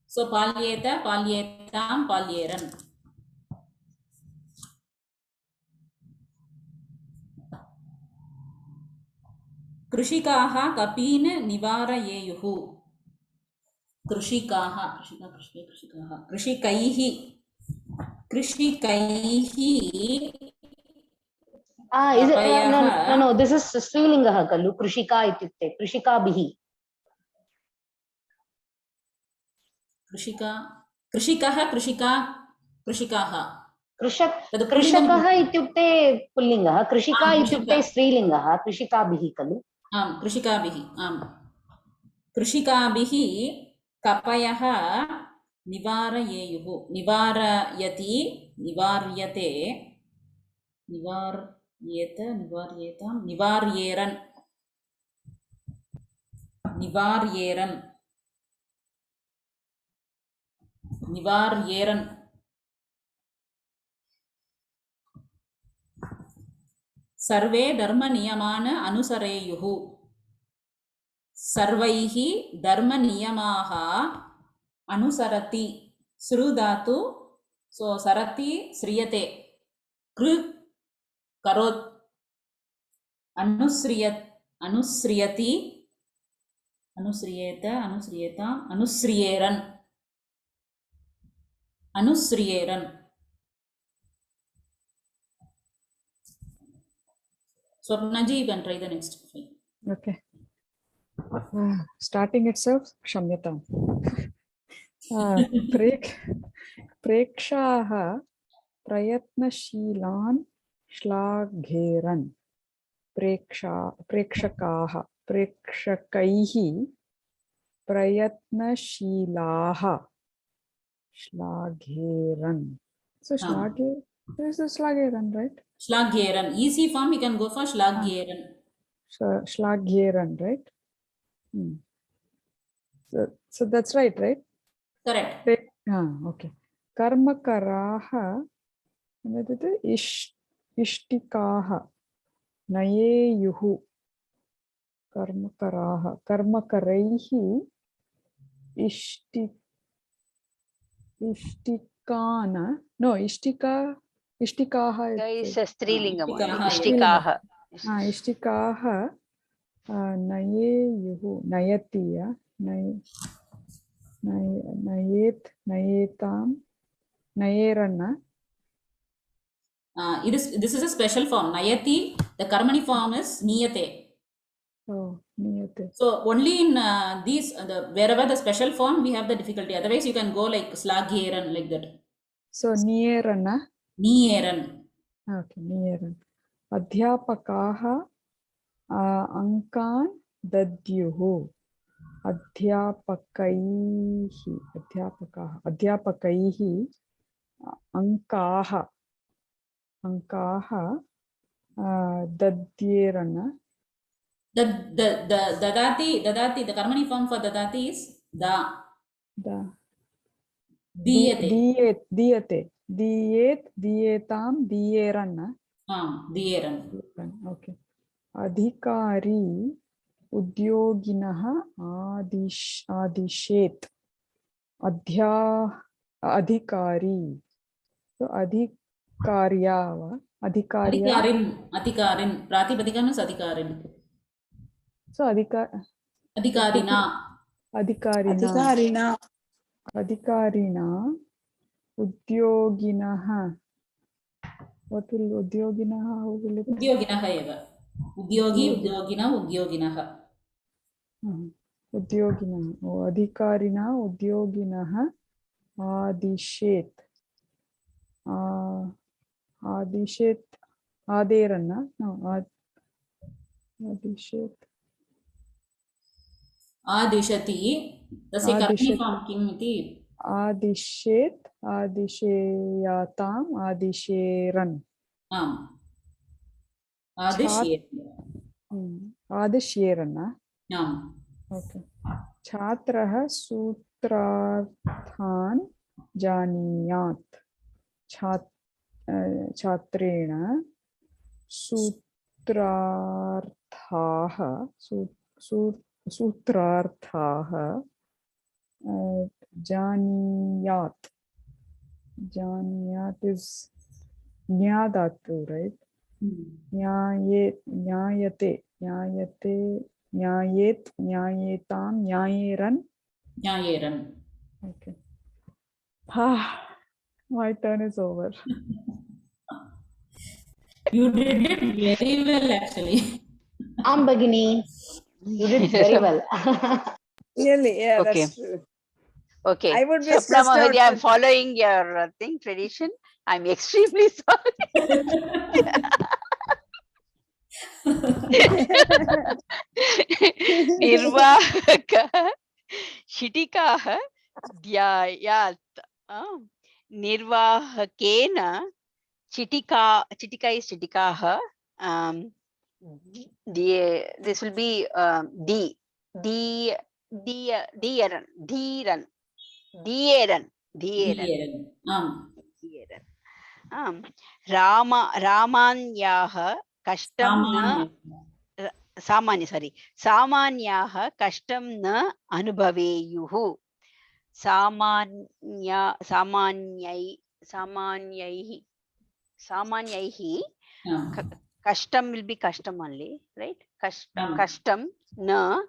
So palyeta, palyetam, palyeran. कृषिकाः कपीन निवारयेयुः. कृषिकैः Is it no, this is strilingaha kalu. Krishika ityukte krishikabhihi. कृषिकाः कृषकः इत्युक्ते पुल्लिङ्गः, कृषिका इत्युक्ते स्त्रीलिङ्गः, कृषिकाभिः खलु. आम् कृषिकाभिः. आम् कृषिकाभिः कपयः निवारयेयुः. निवार्यते निवार्येरन्. सर्वे धर्मनियमान् अनुसरेयुः. सर्वैः धर्मनियमाः अनुसरति. सृ धातु. सो सरति श्रियते. कृ करोत्. अनुस्रियति अनुस्रियेताम् अनुस्रियेरन्. Swapnaji, you can try the next. Okay. Starting itself, Shamyatam. Prekshaha prayatnashilan shlagheran. Prekshakaha prekshakaihi prayatnashilaha shlagheran. So this is shlagheran, right? Shlagheran. Easy form, you can go for shlagheran. Shlagheran, right? So that's right? Correct. Okay. Karmakaraha ishtikaha nayeyuhu. Karmakaraihi ishtikana. No, ishtikaha is a strilingam. Ishtikaha. Ishtikaha nayeyuhu. Nayatiya. Nayetam. Nayerana. This is a special form. Nayati, the karmani form is niyate. Oh. niyate. So only in these wherever the special form we have the difficulty. Otherwise you can go like slagyeran like that. So niyerana. Niyeran. Okay, niyeran. अध्यापकाः अंकान् दद्युः. अध्यापकैः अंकाः दद्येरन. Dadati, the karmani form for dadati is da. Diyate. दियेतां दियेरन. Diyeran. Okay. अधिकारी उद्योगिनः आदिशेत्. अधिकारी. So अधिकार्या वा अधिकार्या. Adhikarin. Pratipadikam is adhikarin. So Adhikarina. अधिकारिणा उद्योगिनः. What will उद्योगिनः? How will it? Udyoginaha eva. Udyogi, udyogina, udyoginaha. उद्योगिनः. अधिकारिणा उद्योगिनः आदिशेत्. आदिशेत् आदेरन. No, आदिशेत्. Adishati. तस्य कर्मणि form किम् इति? आदिशेत् आदिशेयाताम् आदिशेरन्. आदिशेरन्. Okay. छात्रः सूत्रार्थान् जानीयात्. छात्रेण सूत्रार्थाः जानीयात्. Janiyat is nyadatu, right? Nyayate, nyayetam, nyayeran. Okay. My turn is over. You did it very well, actually. Bagini, you did very well. Really, yeah, Okay. that's true. Okay. I would be Swapna stressed out. Mahodaya, I'm following your tradition. I'm extremely sorry. Nirvahaka Shitikaha Dhyayat. Nirvahakena Chitika is Chitikaha. This will be Dieran. Ramanyaha Kashtam na Samanyaha Kashtam na Anubhaveyuhu. Samanyaihi Kashtam will be Kashtam only, right? Kashtam na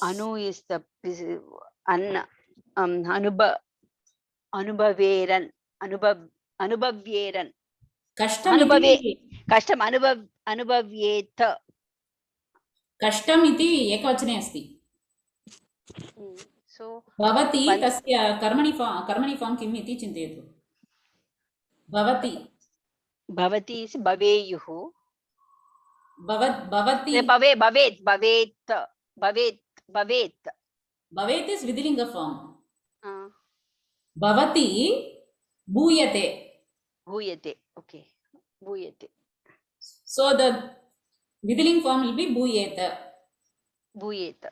Anu is the Anubhavyeran. Kashtam Anubhavyeta. Kashtam iti ekavachane asti. So Bhavati tasya karmani form kim iti chintayatu. Bhavati is bhaveyuhu. Bhavati. Bhavet is Vidhilinga form. Bhavati bhuyate. Okay. Bhuyate. So the Vidhiling form will be bhuyeta.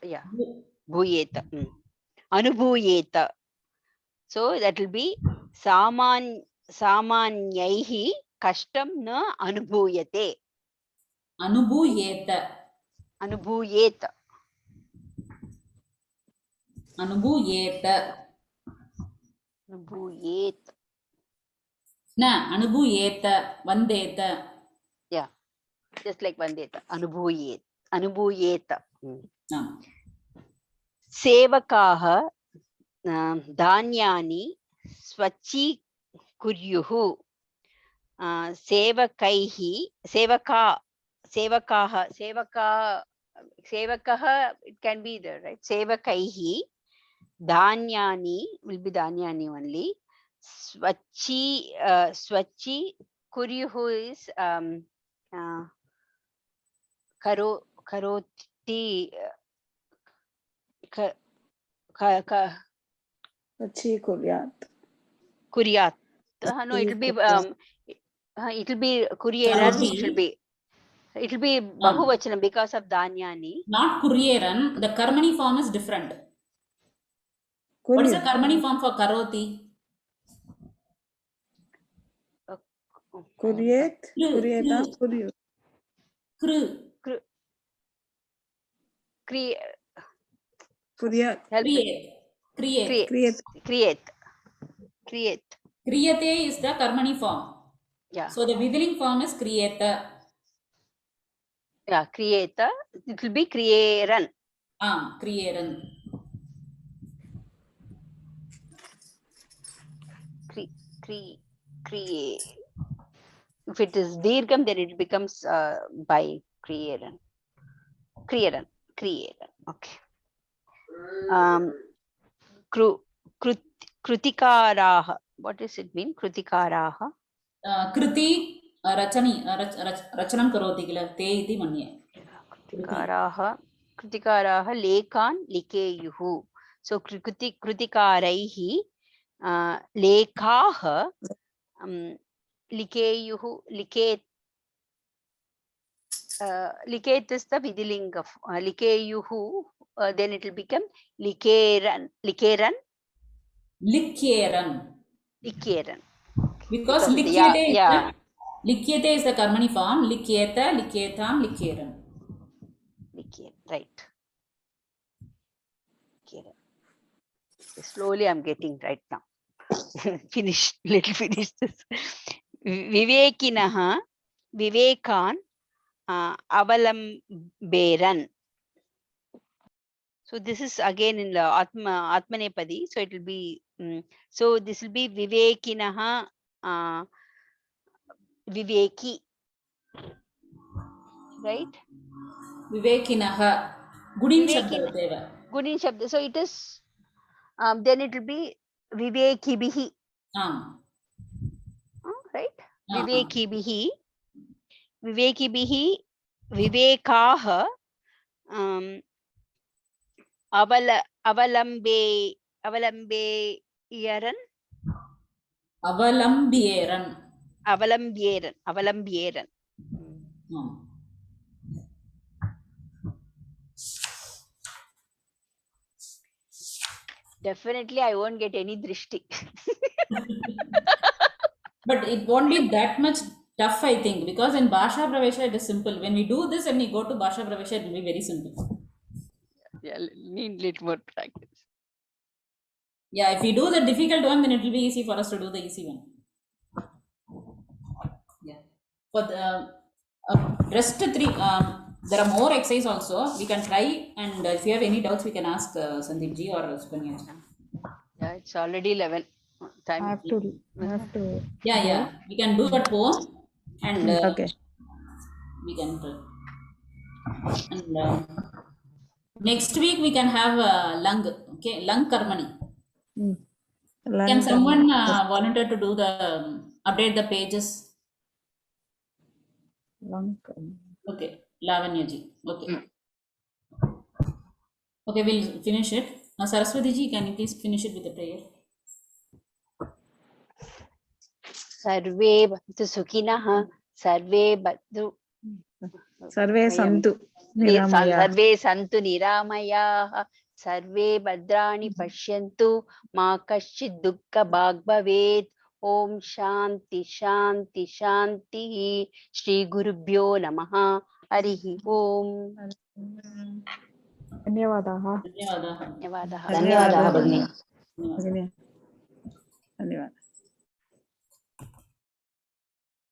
Yeah. Bhuyeta. Anubhuyeta. So that will be Samanyaihi Kashtam na Anubhuyate. Anubhuyeta. Na, Anubhuyeta, Vandeta. Yeah, just like Vandeta. Anubhuyeta. Sevakaha Dhanyani Swachi Kuryuhu. Sevaka Sevakaha, it can be there, right? Sevakaihi, Dhanyani will be Dhanyani only. Swachi, Swachi, Kuryuhu is Karoti, Vachi kuryat. Kuryat. No, it will be Kuryeran. It will be Bahuvachanam because of Dhanyani. Not Kuryeran. The Karmani form is different. What is the Karmani form for Karoti? Kuryet, kuryeta, kuryu. Kuryat. Create. Kriyate is the Karmani form. Yeah. So the Vidiling form is Kriyeta. Yeah, Kriyeta. It will be Kriyeran. Kriyeran. If it is Dirgham, then it becomes by Kriyeran. Kriyeran. Okay. Kritikaraha. What does it mean? Kritikaraha. Kriti Rachanam Karoti Kila Te iti manye. Kritikaraha Lekan Likeyuhu. So Kritikaraihi Lekaha Likeyuhu Liket is the Vidiling of Likeyuhu. Then it will become Likeran. Because Likyete is the Karmani form. Likyeta, Likyetam, Likyeran. Right. Slowly I'm getting right now. Finish this. Vivekinaha, Vivekan, Avalamberan. So this is again in the Atmanepadi. So it will be, so this will be Vivekinaha, Viveki. Right? Vivekinaha. Gudin Shabda. Gudin Shabda. So it is, then it will be Vivekibihi. Right? Vivekibihi. Vivekaha. Avalambieran. Definitely I won't get any drishti. But it won't be that much tough, I think, because in Bhasha Pravesha it is simple. When we do this and we go to Bhasha Pravesha, it will be very simple. Yeah, need little more practice. Yeah, if we do the difficult one, then it will be easy for us to do the easy one. Yeah. For the rest three, there are more exercises also. We can try, and if you have any doubts, we can ask Sandeep ji or Sukanya. Yeah, it's already 11. Time. I have to. Yeah. We can do at home, and Okay. we can. And next week we can have lung. Okay, lung karmani. Can someone volunteer to do the update the pages? Okay, Lavanya ji. Okay. Okay, we'll finish it. Saraswati ji, can you please finish it with the prayer? Sarve bhavantu sukhinah, Sarve santu niramayah, sarve bhadrani pashyantu, ma kaschid dukkha bhag bhavet. Om Shanti Shanti Shanti. Shri Gurubhyo Namaha. Harihi Om. Dhanyawadaha. Dhanyawadaha. Dhanyawadaha, Bhagini. Dhanyawadaha.